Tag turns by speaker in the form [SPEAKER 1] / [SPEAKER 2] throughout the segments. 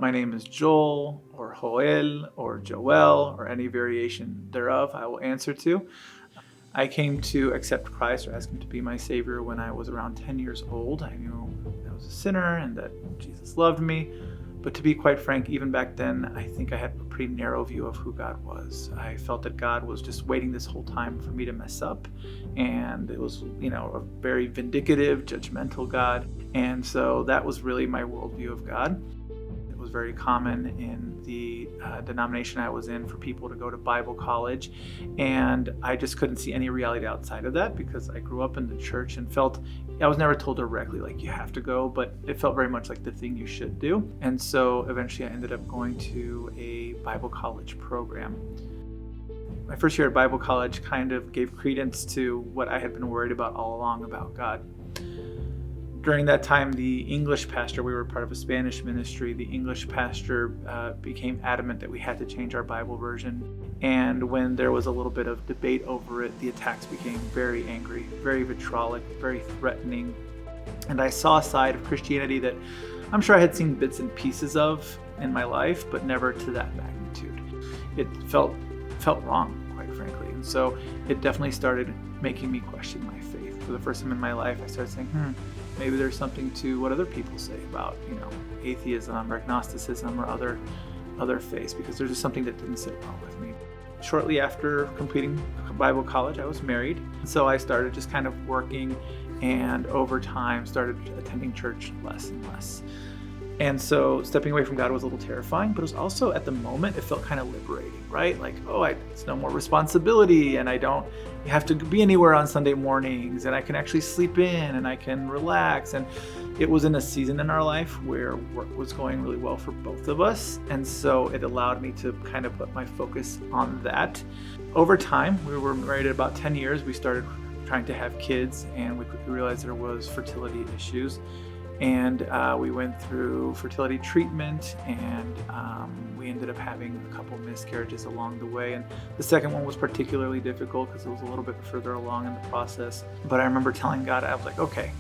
[SPEAKER 1] my name is Joel or Joel or Joel or any variation thereof, I will answer to. I came to accept Christ or ask him to be my Savior when I was around 10 years old. I knew I was a sinner and that Jesus loved me. But to be quite frank, even back then, I think I had a pretty narrow view of who God was. I felt that God was just waiting this whole time for me to mess up. And it was, a very vindicative, judgmental God. And so that was really my worldview of God. It was very common in the denomination I was in for people to go to Bible college. And I just couldn't see any reality outside of that because I grew up in the church and I was never told directly, like, you have to go, but it felt very much like the thing you should do. And so eventually I ended up going to a Bible college program. My first year at Bible college kind of gave credence to what I had been worried about all along about God. During that time, the English pastor, we were part of a Spanish ministry, the English pastor became adamant that we had to change our Bible version. And when there was a little bit of debate over it, the attacks became very angry, very vitriolic, very threatening. And I saw a side of Christianity that I'm sure I had seen bits and pieces of in my life, but never to that magnitude. It felt wrong, quite frankly. And so it definitely started making me question my faith. For the first time in my life, I started saying, maybe there's something to what other people say about, atheism or agnosticism or other faiths, because there's just something that didn't sit well with me. Shortly after completing Bible college, I was married. So I started just kind of working and over time started attending church less and less. And so stepping away from God was a little terrifying, but it was also at the moment, it felt kind of liberating, right? Like, it's no more responsibility and I don't have to be anywhere on Sunday mornings and I can actually sleep in and I can relax. And it was in a season in our life where work was going really well for both of us. And so it allowed me to kind of put my focus on that. Over time, we were married at about 10 years. We started trying to have kids and we quickly realized there was fertility issues. And we went through fertility treatment and we ended up having a couple miscarriages along the way. And the second one was particularly difficult because it was a little bit further along in the process. But I remember telling God, I was like, okay,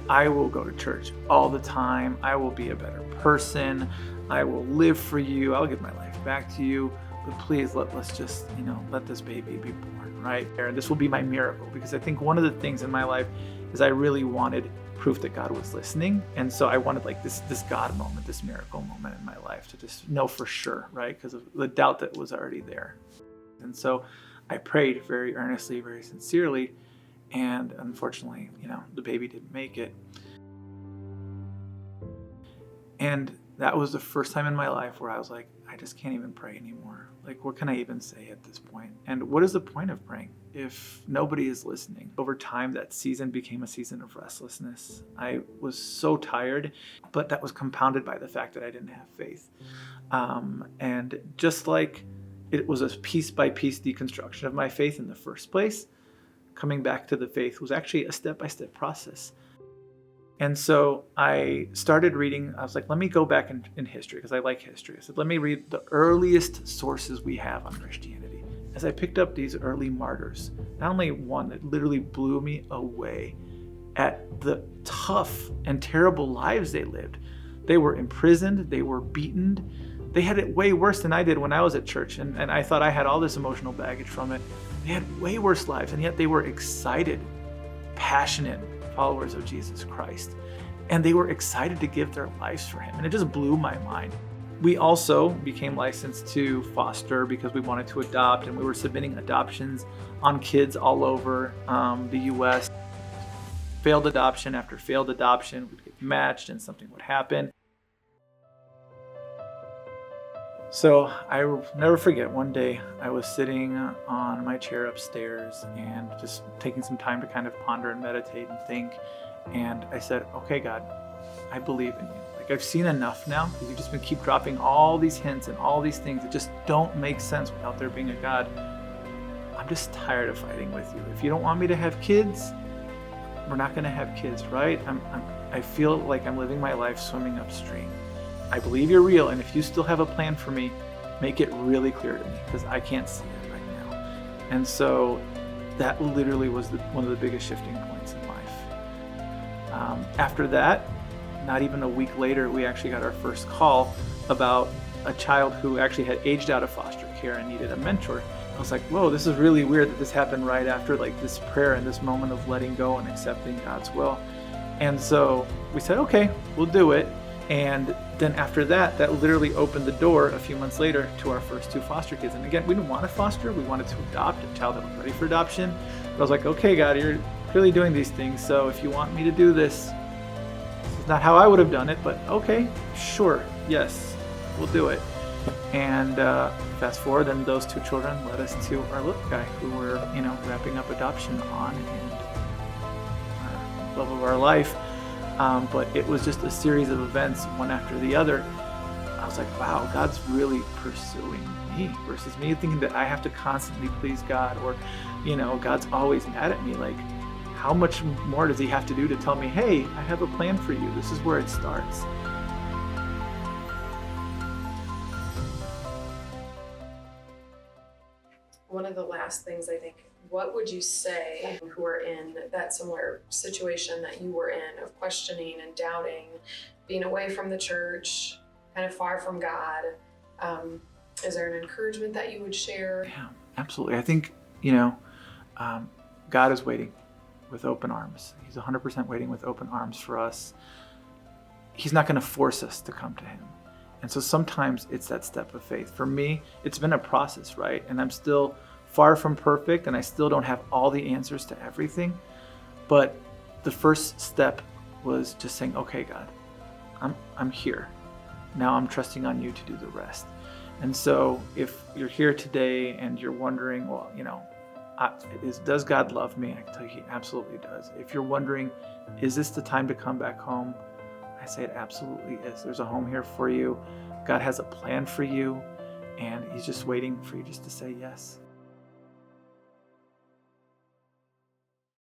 [SPEAKER 1] I will go to church all the time. I will be a better person. I will live for you. I'll give my life back to you. But please let's just, let this baby be born, right? And this will be my miracle, because I think one of the things in my life is I really wanted proof that God was listening. And so I wanted this God moment, this miracle moment in my life to just know for sure, right? Because of the doubt that was already there. And so I prayed very earnestly, very sincerely. And unfortunately, the baby didn't make it. And that was the first time in my life where I was like, I just can't even pray anymore. What can I even say at this point? And what is the point of praying if nobody is listening? Over time, that season became a season of restlessness. I was so tired, but that was compounded by the fact that I didn't have faith. And just like it was a piece-by-piece deconstruction of my faith in the first place, coming back to the faith was actually a step-by-step process. And so I started reading. I was like, let me go back in history, because I like history. I said, let me read the earliest sources we have on Christianity. As I picked up these early martyrs, not only one that literally blew me away at the tough and terrible lives they lived. They were imprisoned, they were beaten. They had it way worse than I did when I was at church, and I thought I had all this emotional baggage from it. They had way worse lives, and yet they were excited, passionate followers of Jesus Christ. And they were excited to give their lives for him. And it just blew my mind. We also became licensed to foster because we wanted to adopt, and we were submitting adoptions on kids all over the U.S. Failed adoption after failed adoption, we'd get matched and something would happen. So I will never forget, one day I was sitting on my chair upstairs and just taking some time to kind of ponder and meditate and think. And I said, okay, God, I believe in you. I've seen enough now, because you've just been keep dropping all these hints and all these things that just don't make sense without there being a God. I'm just tired of fighting with you. If you don't want me to have kids, we're not going to have kids, right? I feel like I'm living my life swimming upstream. I believe you're real, and if you still have a plan for me, make it really clear to me, because I can't see it right now. And so that literally was one of the biggest shifting points in life. After that, not even a week later, we actually got our first call about a child who actually had aged out of foster care and needed a mentor. I was like, whoa, this is really weird that this happened right after like this prayer and this moment of letting go and accepting God's will. And so we said, okay, we'll do it. And then after that, that literally opened the door a few months later to our first 2 foster kids. And again, we didn't want to foster, we wanted to adopt a child that was ready for adoption. But I was like, okay, God, you're really doing these things. So if you want me to do this, it's not how I would have done it, but okay, sure, yes, we'll do it. And fast forward, and those 2 children led us to our little guy who we're, wrapping up adoption on, and our love of our life. But it was just a series of events, one after the other. I was like, wow, God's really pursuing me versus me thinking that I have to constantly please God, or, God's always mad at me. Like, how much more does he have to do to tell me, hey, I have a plan for you. This is where it starts.
[SPEAKER 2] One of the last things, I think, what would you say who are in that similar situation that you were in, of questioning and doubting, being away from the church, kind of far from God? Is there an encouragement that you would share?
[SPEAKER 1] Yeah, absolutely. I think, God is waiting with open arms. He's 100% waiting with open arms for us. He's not going to force us to come to him. And so sometimes it's that step of faith. For me, it's been a process, right? And I'm still far from perfect, and I still don't have all the answers to everything. But the first step was just saying, okay, God, I'm here. Now I'm trusting on you to do the rest. And so if you're here today and you're wondering, well, does God love me? I can tell you he absolutely does. If you're wondering, is this the time to come back home? I say it absolutely is. There's a home here for you. God has a plan for you, and he's just waiting for you just to say yes.